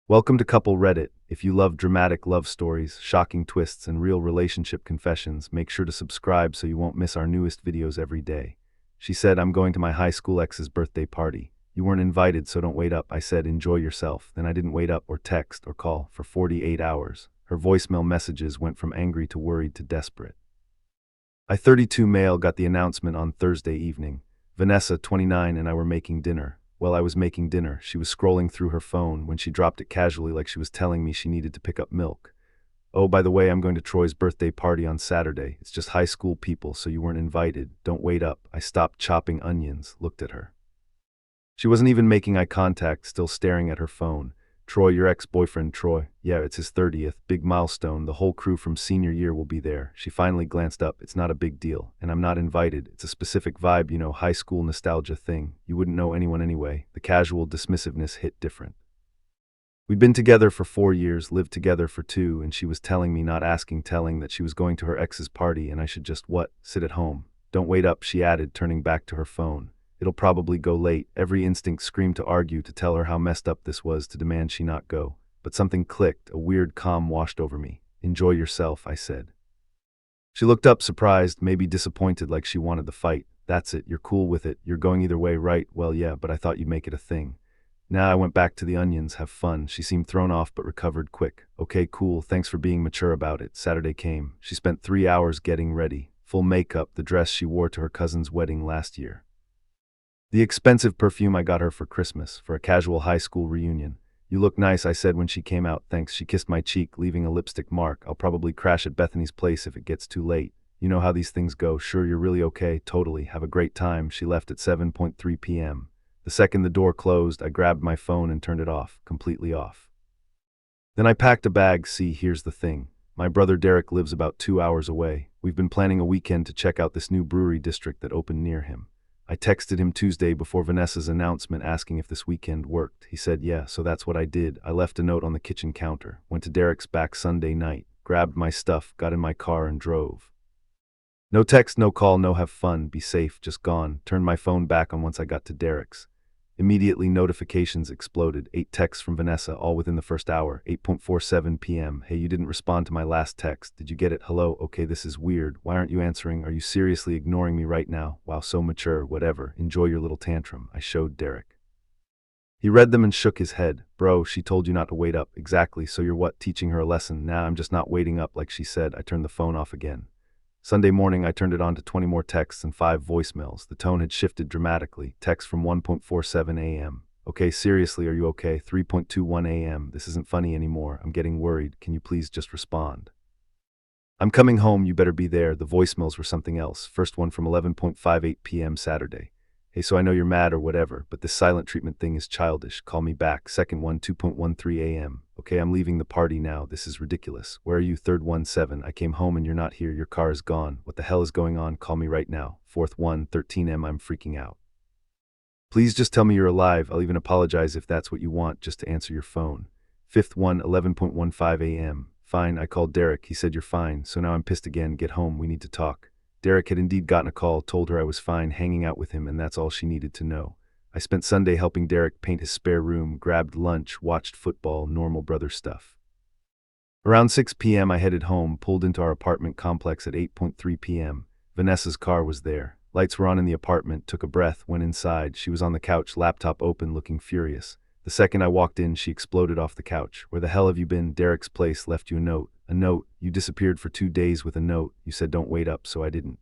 Welcome to Couple Reddit. If you love dramatic love stories, shocking twists, and real relationship confessions, make sure to subscribe so you won't miss our newest videos every day. She said, I'm going to my high school ex's birthday party. You weren't invited, so don't wait up. I said, enjoy yourself. Then I didn't wait up or text or call for 48 hours. Her voicemail messages went from angry to worried to desperate. I, 32 male, got the announcement on Thursday evening. Vanessa, 29, and I were making dinner. While I was making dinner, she was scrolling through her phone when she dropped it casually like she was telling me she needed to pick up milk. Oh, by the way, I'm going to Troy's birthday party on Saturday. It's just high school people, so you weren't invited. Don't wait up. I stopped chopping onions, looked at her. She wasn't even making eye contact, still staring at her phone. Troy, your ex-boyfriend, Troy. Yeah, it's his 30th. Big milestone. The whole crew from senior year will be there. She finally glanced up. It's not a big deal. And I'm not invited. It's a specific vibe, high school nostalgia thing. You wouldn't know anyone anyway. The casual dismissiveness hit different. We'd been together for 4 years, lived together for 2, and she was telling me, not asking, telling that she was going to her ex's party and I should just, sit at home. Don't wait up, she added, turning back to her phone. It'll probably go late. Every instinct screamed to argue, to tell her how messed up this was, to demand she not go. But something clicked, a weird calm washed over me. Enjoy yourself, I said. She looked up, surprised, maybe disappointed, like she wanted the fight. That's it, you're cool with it, you're going either way, right? Well, yeah, but I thought you'd make it a thing. Now I went back to the onions, have fun. She seemed thrown off but recovered quick. Okay, cool, thanks for being mature about it. Saturday came. She spent 3 hours getting ready. Full makeup, the dress she wore to her cousin's wedding last year. The expensive perfume I got her for Christmas, for a casual high school reunion. You look nice, I said when she came out. Thanks. She kissed my cheek, leaving a lipstick mark. I'll probably crash at Bethany's place if it gets too late. You know how these things go. Sure, you're really okay. Totally. Have a great time. She left at 7:03 p.m. The second the door closed, I grabbed my phone and turned it off, completely off. Then I packed a bag. See, here's the thing. My brother Derek lives about 2 hours away. We've been planning a weekend to check out this new brewery district that opened near him. I texted him Tuesday before Vanessa's announcement asking if this weekend worked. He said yeah, so that's what I did. I left a note on the kitchen counter, went to Derek's back Sunday night, grabbed my stuff, got in my car and drove. No text, no call, no have fun, be safe, just gone. Turned my phone back on once I got to Derek's. Immediately notifications exploded. 8 texts from Vanessa, all within the first hour. 8:47 p.m. Hey, you didn't respond to my last text. Did you get it? Hello? Okay, this is weird. Why aren't you answering? Are you seriously ignoring me right now? Wow, so mature. Whatever. Enjoy your little tantrum. I showed Derek. He read them and shook his head. Bro, she told you not to wait up. Exactly. So you're teaching her a lesson? Nah, I'm just not waiting up like she said. I turned the phone off again. Sunday morning, I turned it on to 20 more texts and 5 voicemails. The tone had shifted dramatically. Text from 1:47 a.m. Okay, seriously, are you okay? 3:21 a.m. This isn't funny anymore. I'm getting worried. Can you please just respond? I'm coming home. You better be there. The voicemails were something else. First one from 11:58 p.m. Saturday. Hey, so I know you're mad or whatever, but this silent treatment thing is childish. Call me back. Second one, 2:13 a.m. Okay, I'm leaving the party now. This is ridiculous. Where are you? Third one, 7. I came home and you're not here. Your car is gone. What the hell is going on? Call me right now. Fourth one, 13 m. I'm freaking out. Please just tell me you're alive. I'll even apologize if that's what you want, just to answer your phone. Fifth one, 11:15 a.m. Fine, I called Derek. He said you're fine. So now I'm pissed again. Get home. We need to talk. Derek had indeed gotten a call, told her I was fine, hanging out with him, and that's all she needed to know. I spent Sunday helping Derek paint his spare room, grabbed lunch, watched football, normal brother stuff. Around 6 p.m. I headed home, pulled into our apartment complex at 8:03 p.m. Vanessa's car was there. Lights were on in the apartment, took a breath, went inside. She was on the couch, laptop open, looking furious. The second I walked in, she exploded off the couch. Where the hell have you been? Derek's place left you a note. A note? You disappeared for 2 days with a note. You said don't wait up, so I didn't.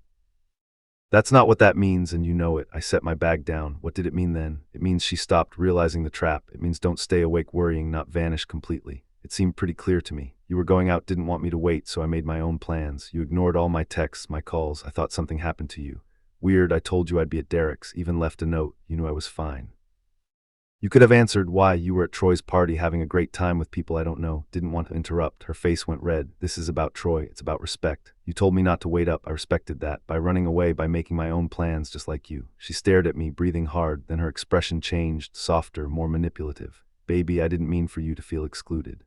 That's not what that means, and you know it. I set my bag down. What did it mean then? It means she stopped, realizing the trap. It means don't stay awake worrying, not vanish completely. It seemed pretty clear to me. You were going out, didn't want me to wait, so I made my own plans. You ignored all my texts, my calls. I thought something happened to you. Weird, I told you I'd be at Derek's, even left a note. You knew I was fine. You could have answered why. You were at Troy's party having a great time with people I don't know. Didn't want to interrupt. Her face went red. This is about Troy. It's about respect. You told me not to wait up. I respected that. By running away, by making my own plans just like you. She stared at me, breathing hard. Then her expression changed, softer, more manipulative. Baby, I didn't mean for you to feel excluded.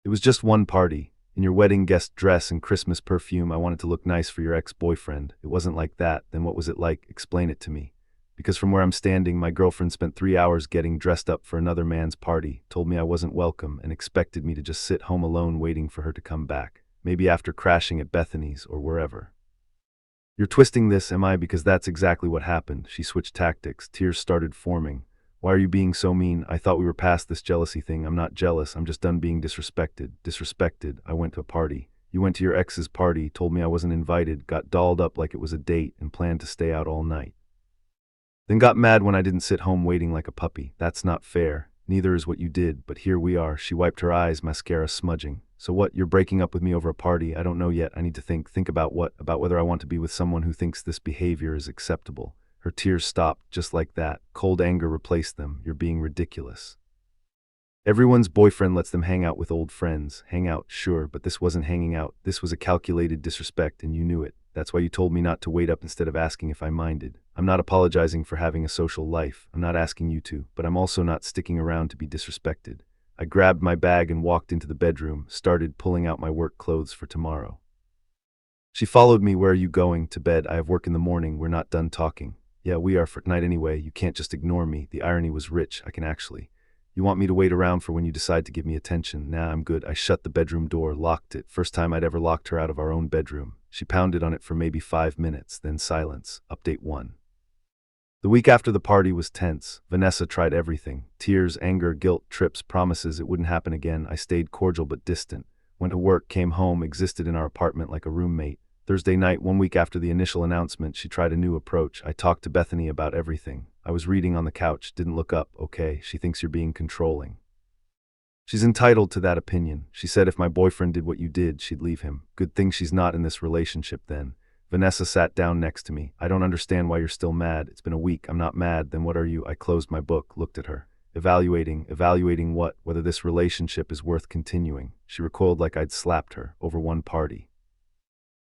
It was just one party. In your wedding guest dress and Christmas perfume, I wanted to look nice for your ex-boyfriend. It wasn't like that. Then what was it like? Explain it to me. Because from where I'm standing, my girlfriend spent 3 hours getting dressed up for another man's party, told me I wasn't welcome, and expected me to just sit home alone waiting for her to come back. Maybe after crashing at Bethany's or wherever. You're twisting this, am I? Because that's exactly what happened. She switched tactics. Tears started forming. Why are you being so mean? I thought we were past this jealousy thing. I'm not jealous. I'm just done being disrespected. Disrespected? I went to a party. You went to your ex's party, told me I wasn't invited, got dolled up like it was a date, and planned to stay out all night. Then got mad when I didn't sit home waiting like a puppy. That's not fair. Neither is what you did, but here we are. She wiped her eyes, mascara smudging. So what, you're breaking up with me over a party? I don't know yet. I need to think. Think about what? About whether I want to be with someone who thinks this behavior is acceptable. Her tears stopped, just like that. Cold anger replaced them. You're being ridiculous. Everyone's boyfriend lets them hang out with old friends. Hang out, sure, but this wasn't hanging out. This was a calculated disrespect, and you knew it. That's why you told me not to wait up instead of asking if I minded. I'm not apologizing for having a social life. I'm not asking you to, but I'm also not sticking around to be disrespected. I grabbed my bag and walked into the bedroom, started pulling out my work clothes for tomorrow. She followed me. Where are you going? To bed. I have work in the morning. We're not done talking. Yeah, we are for tonight anyway. You can't just ignore me. The irony was rich. I can actually. You want me to wait around for when you decide to give me attention? Nah, I'm good. I shut the bedroom door, locked it. First time I'd ever locked her out of our own bedroom. She pounded on it for maybe 5 minutes, then silence. Update 1. The week after the party was tense. Vanessa tried everything. Tears, anger, guilt, trips, promises it wouldn't happen again. I stayed cordial but distant. Went to work, came home, existed in our apartment like a roommate. Thursday night, 1 week after the initial announcement, she tried a new approach. I talked to Bethany about everything. I was reading on the couch, didn't look up. Okay, she thinks you're being controlling. She's entitled to that opinion. She said if my boyfriend did what you did, she'd leave him. Good thing she's not in this relationship then. Vanessa sat down next to me. I don't understand why you're still mad. It's been a week. I'm not mad. Then what are you? I closed my book, looked at her. Evaluating what? Whether this relationship is worth continuing. She recoiled like I'd slapped her over one party.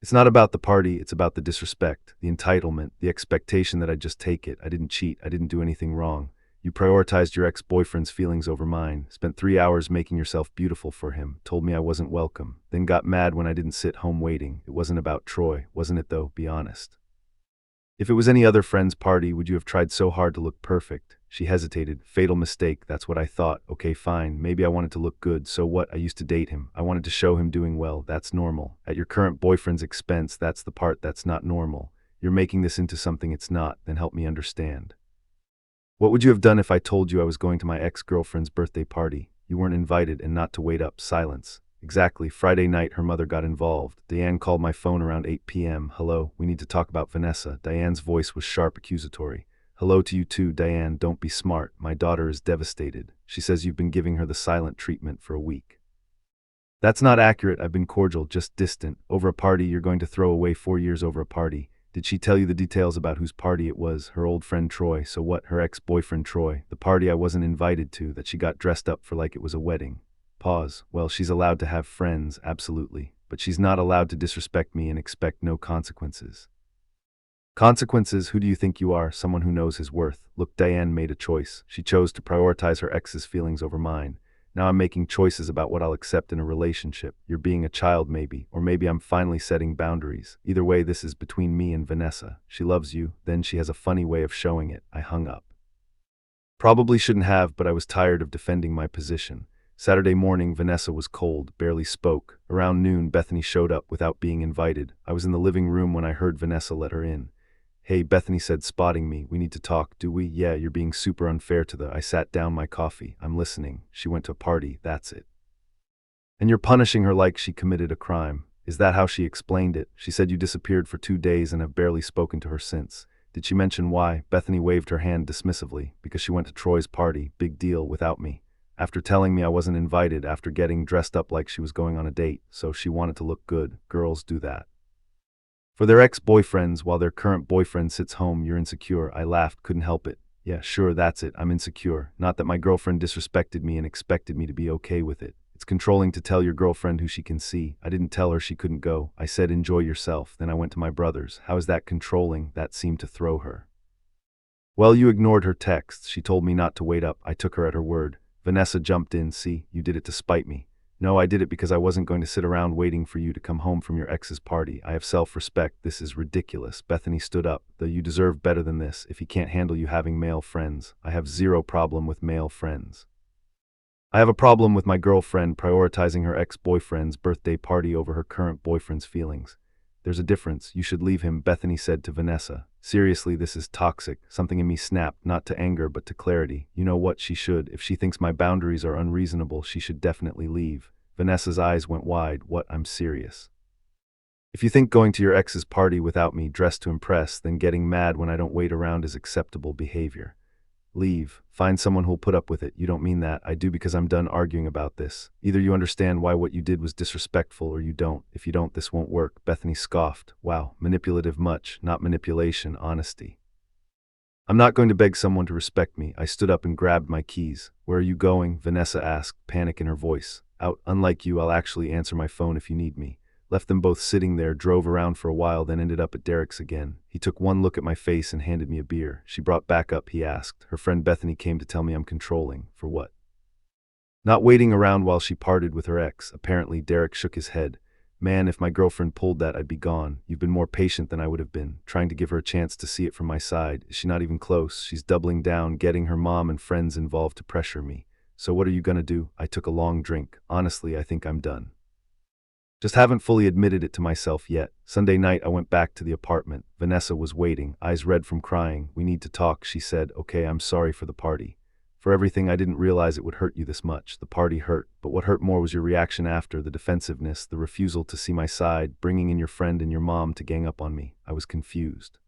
It's not about the party, it's about the disrespect, the entitlement, the expectation that I'd just take it. I didn't cheat, I didn't do anything wrong. You prioritized your ex-boyfriend's feelings over mine, spent 3 hours making yourself beautiful for him, told me I wasn't welcome, then got mad when I didn't sit home waiting. It wasn't about Troy, wasn't it though? Be honest. If it was any other friend's party, would you have tried so hard to look perfect? She hesitated. Fatal mistake, that's what I thought. Okay, fine, maybe I wanted to look good, so what? I used to date him. I wanted to show him doing well, that's normal. At your current boyfriend's expense, that's the part that's not normal. You're making this into something it's not, then help me understand. What would you have done if I told you I was going to my ex-girlfriend's birthday party? You weren't invited and not to wait up. Silence. Exactly. Friday night, her mother got involved. Diane called my phone around 8 p.m. Hello, we need to talk about Vanessa. Diane's voice was sharp, accusatory. Hello to you too, Diane. Don't be smart. My daughter is devastated. She says you've been giving her the silent treatment for a week. That's not accurate. I've been cordial, just distant. Over a party, you're going to throw away 4 years over a party. Did she tell you the details about whose party it was? Her old friend Troy. So what? Her ex-boyfriend Troy. The party I wasn't invited to, that she got dressed up for like it was a wedding. Pause. Well, she's allowed to have friends, absolutely. But she's not allowed to disrespect me and expect no consequences. Consequences? Who do you think you are? Someone who knows his worth. Look, Diane made a choice. She chose to prioritize her ex's feelings over mine. Now I'm making choices about what I'll accept in a relationship. You're being a child maybe, or maybe I'm finally setting boundaries. Either way, this is between me and Vanessa. She loves you, then she has a funny way of showing it. I hung up. Probably shouldn't have, but I was tired of defending my position. Saturday morning, Vanessa was cold, barely spoke. Around noon, Bethany showed up without being invited. I was in the living room when I heard Vanessa let her in. Hey, Bethany said, spotting me. We need to talk, do we? Yeah, you're being super unfair to the... I sat down my coffee. I'm listening. She went to a party, that's it. And you're punishing her like she committed a crime. Is that how she explained it? She said you disappeared for 2 days and have barely spoken to her since. Did she mention why? Bethany waved her hand dismissively. Because she went to Troy's party. Big deal, without me. After telling me I wasn't invited, after getting dressed up like she was going on a date, so she wanted to look good. Girls do that. For their ex-boyfriends, while their current boyfriend sits home, you're insecure. I laughed, couldn't help it. Yeah, sure, that's it. I'm insecure. Not that my girlfriend disrespected me and expected me to be okay with it. It's controlling to tell your girlfriend who she can see. I didn't tell her she couldn't go. I said, enjoy yourself. Then I went to my brother's. How is that controlling? That seemed to throw her. Well, you ignored her texts. She told me not to wait up. I took her at her word. Vanessa jumped in. See, you did it to spite me. No, I did it because I wasn't going to sit around waiting for you to come home from your ex's party. I have self-respect. This is ridiculous. Bethany stood up. Though you deserve better than this if he can't handle you having male friends. I have zero problem with male friends. I have a problem with my girlfriend prioritizing her ex-boyfriend's birthday party over her current boyfriend's feelings. There's a difference. You should leave him, Bethany said to Vanessa. Seriously, this is toxic. Something in me snapped, not to anger but to clarity. You know what, she should. If she thinks my boundaries are unreasonable, she should definitely leave. Vanessa's eyes went wide. What? I'm serious. If you think going to your ex's party without me dressed to impress, then getting mad when I don't wait around is acceptable behavior. Leave. Find someone who'll put up with it. You don't mean that. I do, because I'm done arguing about this. Either you understand why what you did was disrespectful or you don't. If you don't, this won't work. Bethany scoffed. Wow, manipulative much, not manipulation, honesty. I'm not going to beg someone to respect me. I stood up and grabbed my keys. Where are you going? Vanessa asked, panic in her voice. Out. Unlike you, I'll actually answer my phone if you need me. Left them both sitting there, drove around for a while, then ended up at Derek's again. He took one look at my face and handed me a beer. She brought back up, he asked. Her friend Bethany came to tell me I'm controlling. For what? Not waiting around while she parted with her ex. Apparently, Derek shook his head. Man, if my girlfriend pulled that, I'd be gone. You've been more patient than I would have been, trying to give her a chance to see it from my side. Is she not even close? She's doubling down, getting her mom and friends involved to pressure me. So what are you gonna do? I took a long drink. Honestly, I think I'm done. Just haven't fully admitted it to myself yet. Sunday night, I went back to the apartment. Vanessa was waiting, eyes red from crying. We need to talk, she said. Okay, I'm sorry for the party. For everything, I didn't realize it would hurt you this much. The party hurt, but what hurt more was your reaction after, the defensiveness, the refusal to see my side, bringing in your friend and your mom to gang up on me. I was confused.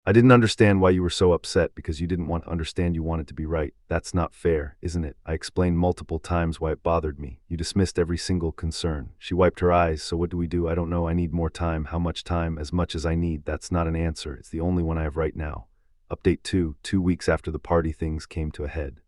I didn't understand why you were so upset, because you didn't want to understand. You wanted to be right. That's not fair, isn't it? I explained multiple times why it bothered me. You dismissed every single concern. She wiped her eyes. So what do we do? I don't know. I need more time. How much time? As much as I need. That's not an answer. It's the only one I have right now. Update 2. 2 weeks after the party, things came to a head.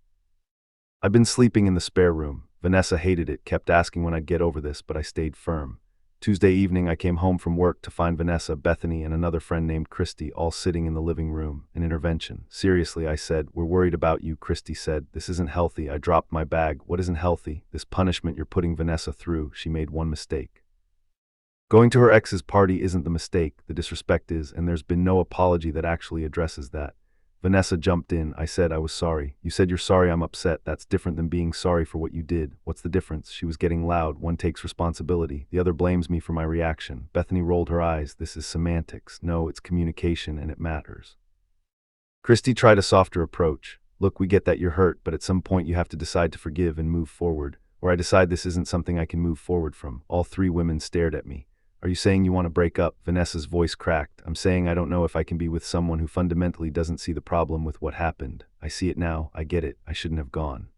I've been sleeping in the spare room. Vanessa hated it, kept asking when I'd get over this, but I stayed firm. Tuesday evening, I came home from work to find Vanessa, Bethany, and another friend named Christy all sitting in the living room. An intervention. Seriously, I said. We're worried about you, Christy said. This isn't healthy. I dropped my bag. What isn't healthy? This punishment you're putting Vanessa through. She made one mistake. Going to her ex's party isn't the mistake. The disrespect is, and there's been no apology that actually addresses that. Vanessa jumped in. I said I was sorry. You said you're sorry. I'm upset. That's different than being sorry for what you did. What's the difference? She was getting loud. One takes responsibility. The other blames me for my reaction. Bethany rolled her eyes. This is semantics. No, it's communication, and it matters. Christy tried a softer approach. Look, we get that you're hurt, but at some point you have to decide to forgive and move forward. Or I decide this isn't something I can move forward from. All three women stared at me. Are you saying you want to break up? Vanessa's voice cracked. I'm saying I don't know if I can be with someone who fundamentally doesn't see the problem with what happened. I see it now. I get it. I shouldn't have gone.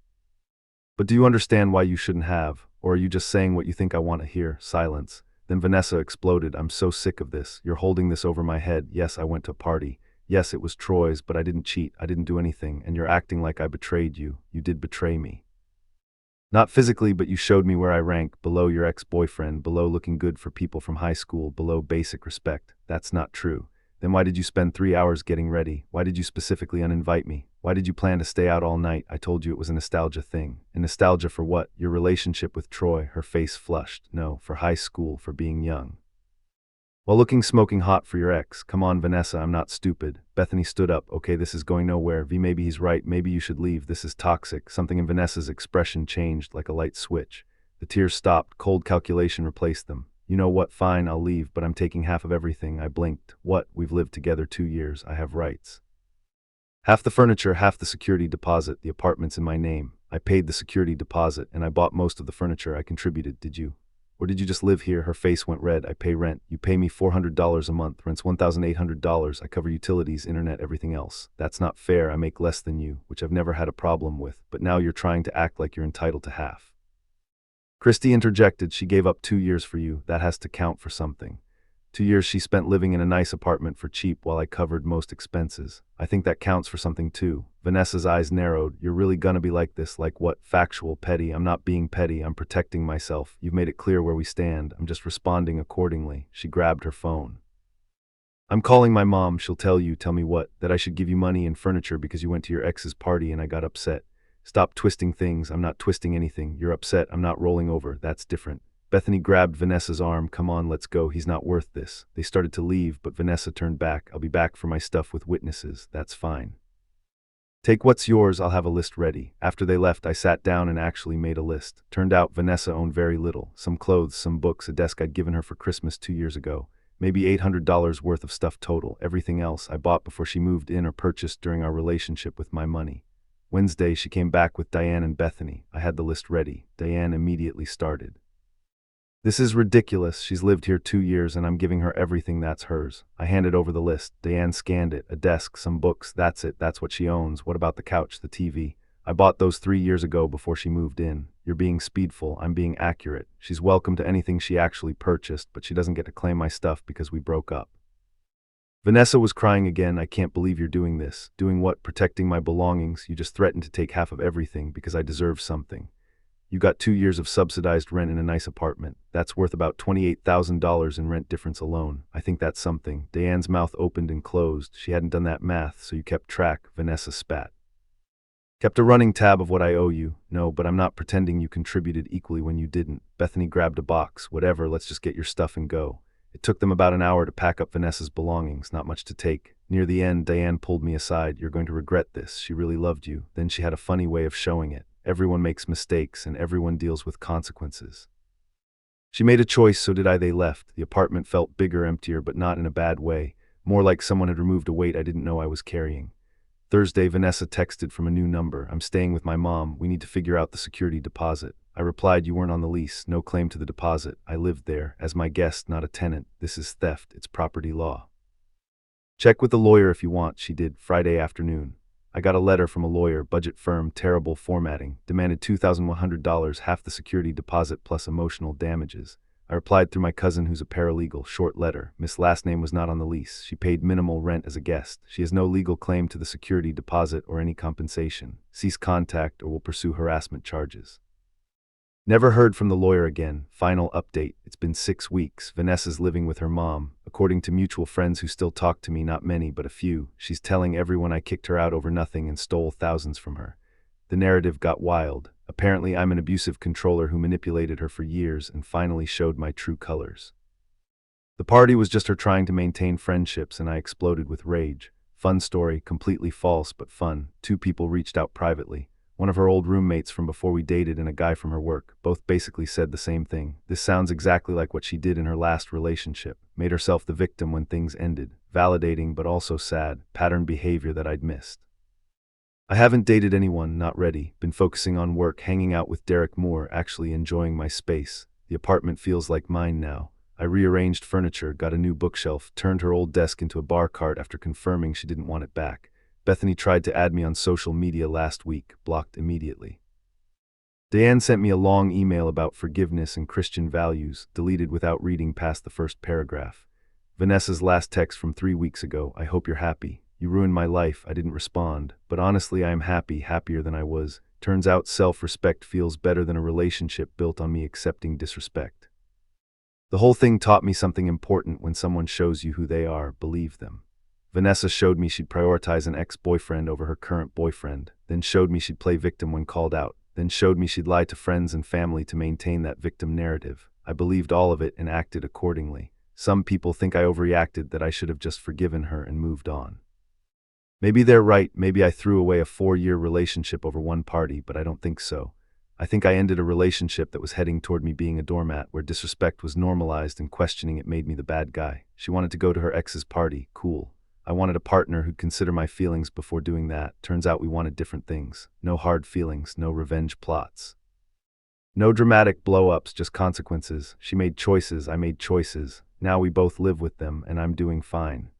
But do you understand why you shouldn't have? Or are you just saying what you think I want to hear? Silence. Then Vanessa exploded. I'm so sick of this. You're holding this over my head. Yes, I went to a party. Yes, it was Troy's, but I didn't cheat. I didn't do anything. And you're acting like I betrayed you. You did betray me. Not physically, but you showed me where I rank, below your ex-boyfriend, below looking good for people from high school, below basic respect. That's not true. Then why did you spend 3 hours getting ready? Why did you specifically uninvite me? Why did you plan to stay out all night? I told you it was a nostalgia thing. And nostalgia for what? Your relationship with Troy. Her face flushed. No, for high school, for being young. While looking smoking hot for your ex. Come on, Vanessa, I'm not stupid. Bethany stood up. Okay, this is going nowhere. V, maybe he's right. Maybe you should leave. This is toxic. Something in Vanessa's expression changed like a light switch. The tears stopped. Cold calculation replaced them. You know what? Fine, I'll leave, but I'm taking half of everything. I blinked. What? We've lived together 2 years. I have rights. Half the furniture, half the security deposit. The apartment's in my name. I paid the security deposit, and I bought most of the furniture. I contributed. Did you? Or did you just live here? Her face went red. I pay rent. You pay me $400 a month. Rent's $1,800. I cover utilities, internet, everything else. That's not fair. I make less than you, which I've never had a problem with. But now you're trying to act like you're entitled to half. Christy interjected. She gave up 2 years for you. That has to count for something. 2 years she spent living in a nice apartment for cheap while I covered most expenses. I think that counts for something too. Vanessa's eyes narrowed. You're really gonna be like this? Like what? Factual, petty. I'm not being petty. I'm protecting myself. You've made it clear where we stand. I'm just responding accordingly. She grabbed her phone. I'm calling my mom. She'll tell you. Tell me what? That I should give you money and furniture because you went to your ex's party and I got upset. Stop twisting things. I'm not twisting anything. You're upset. I'm not rolling over. That's different. Bethany grabbed Vanessa's arm. Come on, let's go. He's not worth this. They started to leave, but Vanessa turned back. I'll be back for my stuff with witnesses. That's fine. Take what's yours, I'll have a list ready. After they left, I sat down and actually made a list. Turned out Vanessa owned very little. Some clothes, some books, a desk I'd given her for Christmas 2 years ago. Maybe $800 worth of stuff total. Everything else I bought before she moved in or purchased during our relationship with my money. Wednesday, she came back with Diane and Bethany. I had the list ready. Diane immediately started. This is ridiculous. She's lived here 2 years and I'm giving her everything that's hers. I handed over the list. Diane scanned it. A desk, some books. That's it. That's what she owns. What about the couch, the TV? I bought those 3 years ago before she moved in. You're being speedful. I'm being accurate. She's welcome to anything she actually purchased, but she doesn't get to claim my stuff because we broke up. Vanessa was crying again. I can't believe you're doing this. Doing what? Protecting my belongings. You just threatened to take half of everything because I deserve something. You got 2 years of subsidized rent in a nice apartment. That's worth about $28,000 in rent difference alone. I think that's something. Diane's mouth opened and closed. She hadn't done that math, so you kept track. Vanessa spat. Kept a running tab of what I owe you. No, but I'm not pretending you contributed equally when you didn't. Bethany grabbed a box. Whatever, let's just get your stuff and go. It took them about an hour to pack up Vanessa's belongings. Not much to take. Near the end, Diane pulled me aside. You're going to regret this. She really loved you. Then she had a funny way of showing it. Everyone makes mistakes, and everyone deals with consequences. She made a choice, so did I. They left. The apartment felt bigger, emptier, but not in a bad way. More like someone had removed a weight I didn't know I was carrying. Thursday, Vanessa texted from a new number. I'm staying with my mom. We need to figure out the security deposit. I replied, you weren't on the lease. No claim to the deposit. I lived there. As my guest, not a tenant. This is theft. It's property law. Check with the lawyer if you want. She did. Friday afternoon. I got a letter from a lawyer, budget firm, terrible formatting, demanded $2,100, half the security deposit plus emotional damages. I replied through my cousin who's a paralegal, short letter. Miss last name was not on the lease. She paid minimal rent as a guest. She has no legal claim to the security deposit or any compensation. Cease contact or will pursue harassment charges. Never heard from the lawyer again. Final update. It's been 6 weeks. Vanessa's living with her mom. According to mutual friends who still talk to me, not many, but a few, she's telling everyone I kicked her out over nothing and stole thousands from her. The narrative got wild. Apparently, I'm an abusive controller who manipulated her for years and finally showed my true colors. The party was just her trying to maintain friendships, and I exploded with rage. Fun story, completely false, but fun. 2 people reached out privately. One of her old roommates from before we dated and a guy from her work. Both basically said the same thing. This sounds exactly like what she did in her last relationship. Made herself the victim when things ended. Validating but also sad. Pattern behavior that I'd missed. I haven't dated anyone, not ready. Been focusing on work, hanging out with Derek Moore, actually enjoying my space. The apartment feels like mine now. I rearranged furniture, got a new bookshelf, turned her old desk into a bar cart after confirming she didn't want it back. Bethany tried to add me on social media last week, blocked immediately. Diane sent me a long email about forgiveness and Christian values, deleted without reading past the first paragraph. Vanessa's last text from 3 weeks ago, I hope you're happy. You ruined my life. I didn't respond. But honestly, I am happy, happier than I was. Turns out self-respect feels better than a relationship built on me accepting disrespect. The whole thing taught me something important. When someone shows you who they are, believe them. Vanessa showed me she'd prioritize an ex-boyfriend over her current boyfriend, then showed me she'd play victim when called out, then showed me she'd lie to friends and family to maintain that victim narrative. I believed all of it and acted accordingly. Some people think I overreacted, that I should have just forgiven her and moved on. Maybe they're right. Maybe I threw away a 4-year relationship over one party, but I don't think so. I think I ended a relationship that was heading toward me being a doormat, where disrespect was normalized and questioning it made me the bad guy. She wanted to go to her ex's party. Cool. I wanted a partner who'd consider my feelings before doing that. Turns out we wanted different things. No hard feelings, no revenge plots. No dramatic blow-ups, just consequences. She made choices, I made choices. Now we both live with them, and I'm doing fine.